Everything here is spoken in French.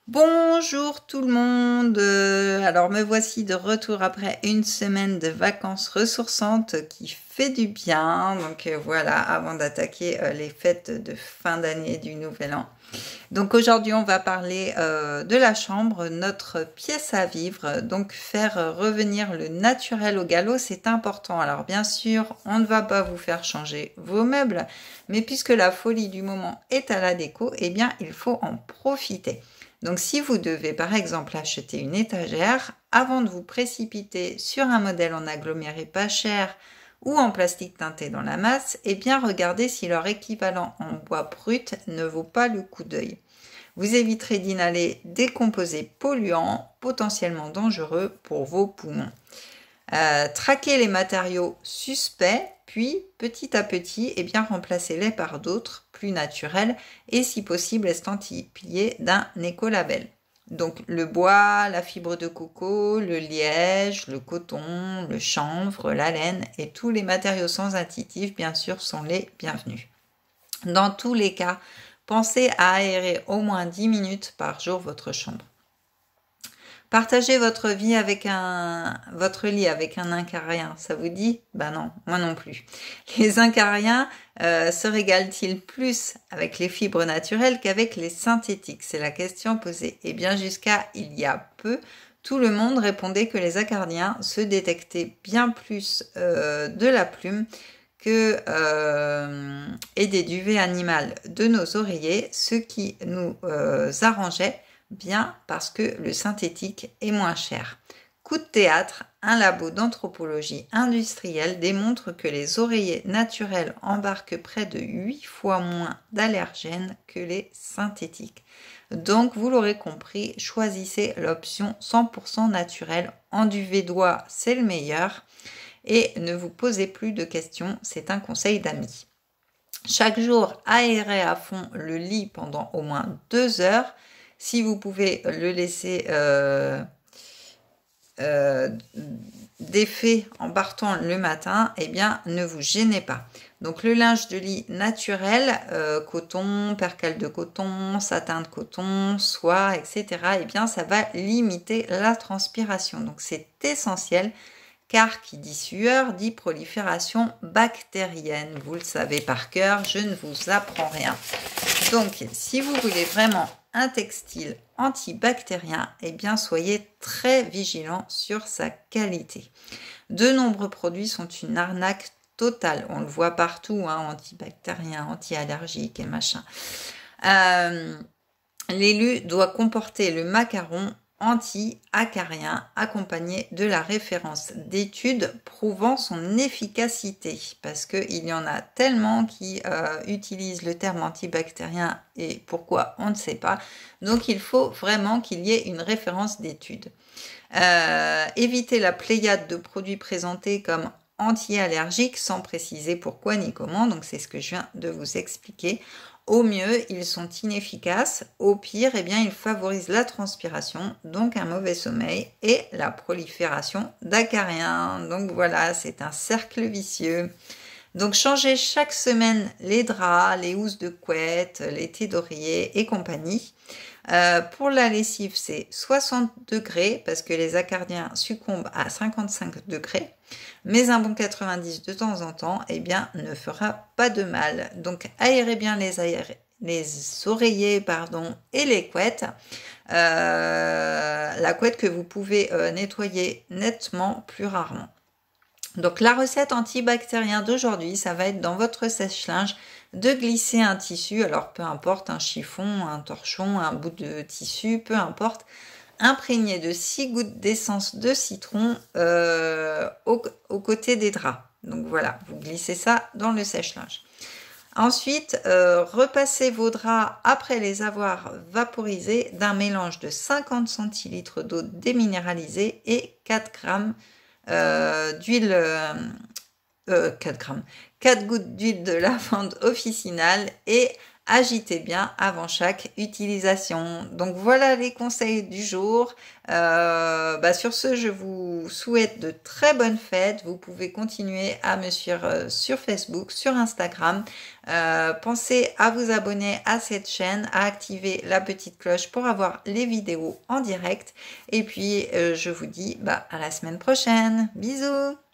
Bonjour tout le monde, alors me voici de retour après une semaine de vacances ressourçantes qui fait du bien. Donc voilà, avant d'attaquer les fêtes de fin d'année du Nouvel An. Donc aujourd'hui on va parler de la chambre, notre pièce à vivre. Donc faire revenir le naturel au galop, c'est important. Alors bien sûr, on ne va pas vous faire changer vos meubles, mais puisque la folie du moment est à la déco, eh bien il faut en profiter. Donc si vous devez par exemple acheter une étagère, avant de vous précipiter sur un modèle en aggloméré pas cher ou en plastique teinté dans la masse, eh bien regardez si leur équivalent en bois brut ne vaut pas le coup d'œil. Vous éviterez d'inhaler des composés polluants potentiellement dangereux pour vos poumons. Traquez les matériaux suspects, puis petit à petit, eh bien, remplacez-les par d'autres plus naturels et si possible estampillés d'un écolabel. Donc le bois, la fibre de coco, le liège, le coton, le chanvre, la laine et tous les matériaux sans additifs, bien sûr, sont les bienvenus. Dans tous les cas, pensez à aérer au moins 10 minutes par jour votre chambre. Partagez votre lit avec un incarien, ça vous dit? Ben non, moi non plus. Les incariens se régalent-ils plus avec les fibres naturelles qu'avec les synthétiques? C'est la question posée. Et bien jusqu'à il y a peu, tout le monde répondait que les acariens se détectaient bien plus de la plume et des duvets animales de nos oreillers, ce qui nous arrangeait bien parce que le synthétique est moins cher. Coup de théâtre, un labo d'anthropologie industrielle démontre que les oreillers naturels embarquent près de 8 fois moins d'allergènes que les synthétiques. Donc, vous l'aurez compris, choisissez l'option 100% naturelle. En duvet d'oie, c'est le meilleur. Et ne vous posez plus de questions, c'est un conseil d'amis. Chaque jour, aérez à fond le lit pendant au moins 2 heures. Si vous pouvez le laisser défait en partant le matin, eh bien, ne vous gênez pas. Donc, le linge de lit naturel, coton, percale de coton, satin de coton, soie, etc., eh bien, ça va limiter la transpiration. Donc, c'est essentiel. Car qui dit sueur dit prolifération bactérienne. Vous le savez par cœur, je ne vous apprends rien. Donc, si vous voulez vraiment un textile antibactérien, eh bien, soyez très vigilant sur sa qualité. De nombreux produits sont une arnaque totale. On le voit partout, hein, antibactérien, anti-allergique et machin. L'élu doit comporter le macaron anti-acarien accompagné de la référence d'études prouvant son efficacité parce qu'il y en a tellement qui utilisent le terme antibactérien et pourquoi on ne sait pas. Donc il faut vraiment qu'il y ait une référence d'études. Évitez la pléiade de produits présentés comme anti-allergiques sans préciser pourquoi ni comment, donc c'est ce que je viens de vous expliquer. Au mieux, ils sont inefficaces. Au pire, eh bien, ils favorisent la transpiration, donc un mauvais sommeil et la prolifération d'acariens. Donc voilà, c'est un cercle vicieux. Donc changez chaque semaine les draps, les housses de couette, les thés d'oreiller et compagnie. Pour la lessive, c'est 60 degrés parce que les acariens succombent à 55 degrés. Mais un bon 90 de temps en temps, eh bien, ne fera pas de mal. Donc, aérez bien les oreillers et les couettes. La couette que vous pouvez nettoyer nettement plus rarement. Donc, la recette antibactérien d'aujourd'hui, ça va être dans votre sèche-linge de glisser un tissu, alors peu importe, un chiffon, un torchon, un bout de tissu, peu importe, imprégné de 6 gouttes d'essence de citron aux côtés des draps. Donc voilà, vous glissez ça dans le sèche-linge. Ensuite, repassez vos draps après les avoir vaporisés d'un mélange de 50 centilitres d'eau déminéralisée et 4 grammes d'huile 4 gouttes d'huile de lavande officinale et agitez bien avant chaque utilisation. Donc voilà les conseils du jour. Sur ce, je vous souhaite de très bonnes fêtes. Vous pouvez continuer à me suivre sur Facebook, sur Instagram. Pensez à vous abonner à cette chaîne, à activer la petite cloche pour avoir les vidéos en direct. Et puis, je vous dis à la semaine prochaine. Bisous!